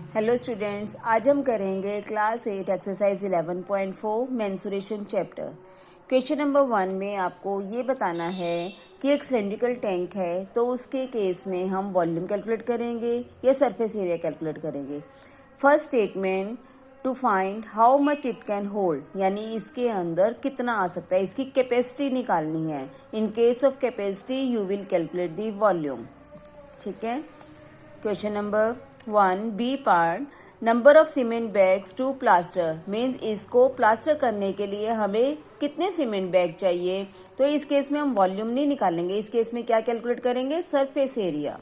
Hello students, आज हम करेंगे class 8 exercise 11.4 mensuration chapter. Question number 1 में आपको ये बताना है कि एक सिलेंड्रिकल टैंक है तो उसके केस में हम वॉल्यूम कैलकुलेट करेंगे या सरफेस एरिया कैलकुलेट करेंगे। First statement, to find how much it can hold, यानी इसके अंदर कितना आ सकता है, इसकी कैपेसिटी निकालनी है। In case of capacity you will calculate the volume. ठीक है। Question number 1 B part, number of cement bags to plaster, means इसको प्लास्टर करने के लिए हमें कितने सीमेंट बैग चाहिए। तो इस केस में हम वॉल्यूम नहीं निकालेंगे, इस केस में क्या कैलकुलेट करेंगे, surface area.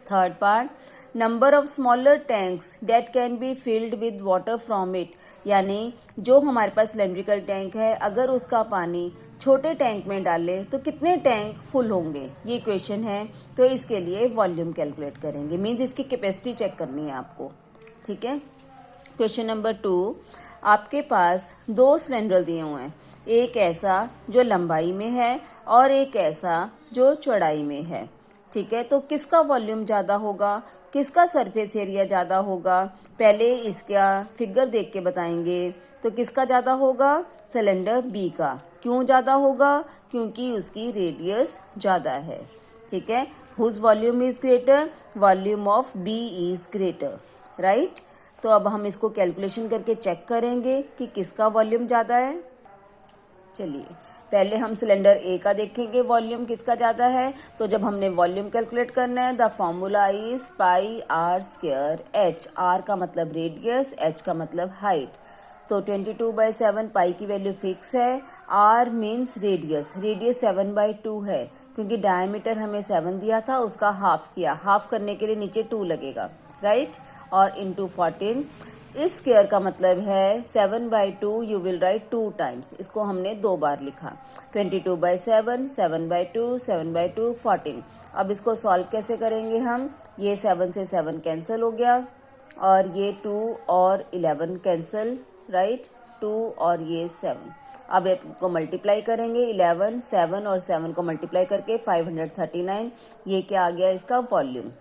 Third part, number of smaller tanks that can be filled with water from it, यानी जो हमारे पास सिलेंड्रिकल टैंक है अगर उसका पानी छोटे टैंक में डाले तो कितने टैंक फुल होंगे, ये क्वेश्चन है। तो इसके लिए वॉल्यूम कैलकुलेट करेंगे, मीन्स इसकी कैपेसिटी चेक करनी है आपको। ठीक है। क्वेश्चन नंबर 2, आपके पास दो सिलेंडर दिए हुए हैं, एक ऐसा जो लंबाई में है और एक ऐसा जो चौड़ाई में है। ठीक है। तो किसका वॉल्यूम ज्यादा होगा, किसका सरफेस एरिया ज्यादा होगा, पहले इसका फिगर देख के बताएंगे। तो किसका ज्यादा होगा, सिलेंडर बी का। क्यों ज्यादा होगा, क्योंकि उसकी रेडियस ज्यादा है। ठीक है। Whose volume is greater, volume of B is greater, right. तो अब हम इसको कैलकुलेशन करके चेक करेंगे कि किसका वॉल्यूम ज्यादा है। चलिए पहले हम सिलेंडर ए का देखेंगे वॉल्यूम किसका ज्यादा है। तो जब हमने वॉल्यूम कैलकुलेट करना है, the formula is pi r square h. R का मतलब रेडियस, एच का मतलब हाइट। तो 22/7 पाई की वैल्यू फिक्स है। आर मीन्स रेडियस, रेडियस 7/2 है क्योंकि डायमीटर हमें 7 दिया था, उसका हाफ किया, हाफ करने के लिए नीचे 2 लगेगा, राइट। और इंटू 14, इस स्क्वायर का मतलब है 7/2 यू विल राइट 2 टाइम्स, इसको हमने 2 बार लिखा। 22/7, 7/2, 7/2, 14। अब इसको सॉल्व कैसे करेंगे हम, ये 7 से 7 कैंसिल हो गया और ये 2 और 11 कैंसिल, राइट। 2 और ये 7। अब इसको मल्टीप्लाई करेंगे, 11, 7 और 7 को मल्टीप्लाई करके 539। ये क्या आ गया, इसका वॉल्यूम।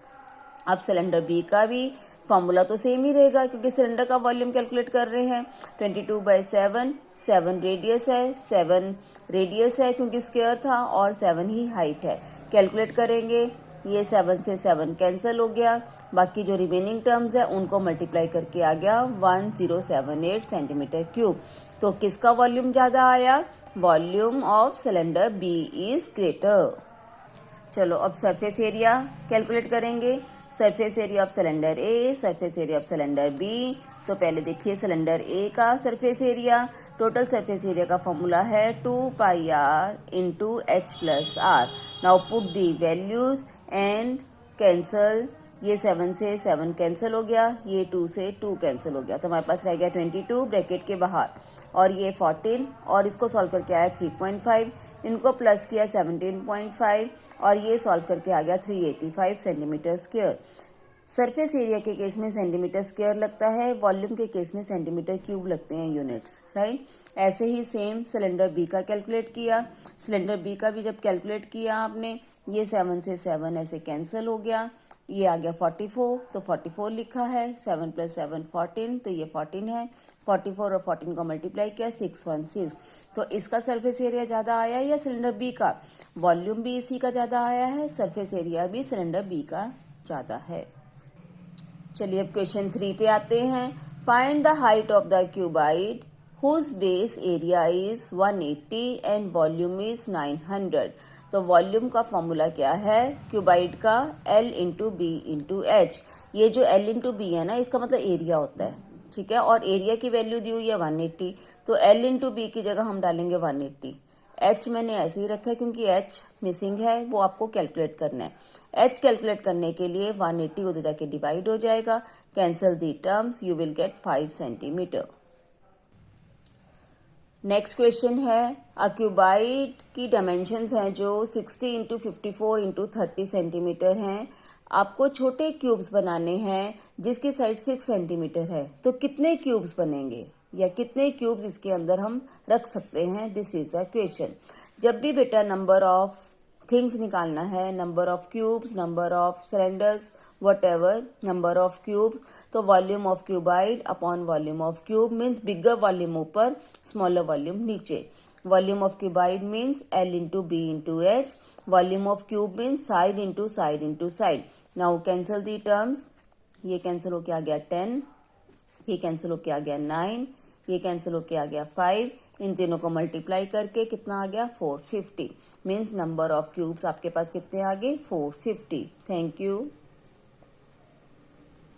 अब सिलेंडर बी का भी फॉर्मूला तो सेम ही रहेगा क्योंकि सिलेंडर का वॉल्यूम कैलकुलेट कर रहे हैं। 22/7, 7 रेडियस है, 7 रेडियस है क्योंकि स्क्वायर था और 7 ही हाइट है। कैलकुलेट करेंगे, ये 7 से 7 कैंसिल हो गया, बाकी जो रिमेनिंग टर्म्स है उनको मल्टीप्लाई करके आ गया 1078 सेंटीमीटर क्यूब। तो किसका वॉल्यूम ज्यादा आया, volume of cylinder B is greater. चलो अब सरफेस एरिया कैलकुलेट करेंगे। Surface area of cylinder A, surface area of cylinder B. तो पहले देखिए सिलेंडर ए का surface area, total surface area का फॉर्मूला है 2πr into h plus r. Now put the values and cancel, ये 7 से 7 cancel हो गया, ये 2 से 2 कैंसिल हो गया, तो हमारे पास रह गया 22 ब्रैकेट के बाहर और ये 14 और इसको सॉल्व करके आया 3.5, इनको प्लस किया 17.5 और ये सॉल्व करके आ गया 385 सेंटीमीटर स्क्वायर। सरफेस एरिया के केस में सेंटीमीटर स्क्वायर लगता है, वॉल्यूम के केस में सेंटीमीटर क्यूब लगते हैं यूनिट्स, राइट। ऐसे ही सेम सिलेंडर बी का कैलकुलेट किया। सिलेंडर बी का भी जब कैलकुलेट किया आपने, ये 7 से 7 ऐसे कैंसिल हो गया, ये आ गया 44, तो 44 लिखा है, 7 + 7 14, तो ये 14 है। 44 और 14 को मल्टीप्लाई किया 616। तो इसका सरफेस एरिया ज्यादा आया या सिलेंडर बी का, वॉल्यूम भी इसी का ज्यादा आया है, सरफेस एरिया भी सिलेंडर बी का ज्यादा है। चलिए अब क्वेश्चन 3 पे आते हैं। Find the height of the cuboid whose base area is 180 and volume is 900। तो वॉल्यूम का फॉर्मूला क्या है क्यूबाइड का, L into B into h. ये जो L इंटू बी है ना, इसका मतलब एरिया होता है, ठीक है। और एरिया की वैल्यू दी हुई है 180, तो L इंटू बी की जगह हम डालेंगे 180। H मैंने ऐसे ही रखा है क्योंकि H मिसिंग है, वो आपको कैलकुलेट करना है। H कैलकुलेट करने के लिए 180 उधर जाके डिवाइड हो जाएगा, cancel the terms, you will get 5 centimetre. Next question है, अ क्यूबाइड की डायमेंशंस हैं जो 60 इंटू 54 इंटू 30 सेंटीमीटर हैं। आपको छोटे क्यूब्स बनाने हैं जिसकी साइड 6 सेंटीमीटर है, तो कितने क्यूब्स बनेंगे या कितने क्यूब्स इसके अंदर हम रख सकते हैं, दिस इज अ क्वेश्चन। जब भी बेटा नंबर ऑफ थिंग्स निकालना है, number of cubes, number of cylinders, whatever, number of cubes. तो volume of cuboid upon volume of cube means bigger volume ऊपर, स्मॉलर वॉल्यूम नीचे। Volume of cuboid means L into B into H, volume of cube means side into side into side. Now cancel the terms, ये cancel होके आ गया 10, ये cancel होके आ गया 9, ये कैंसिल होके आ गया 5। इन तीनों को मल्टीप्लाई करके कितना आ गया 450। मीन्स नंबर ऑफ क्यूब्स आपके पास कितने आ गए 450। Thank you.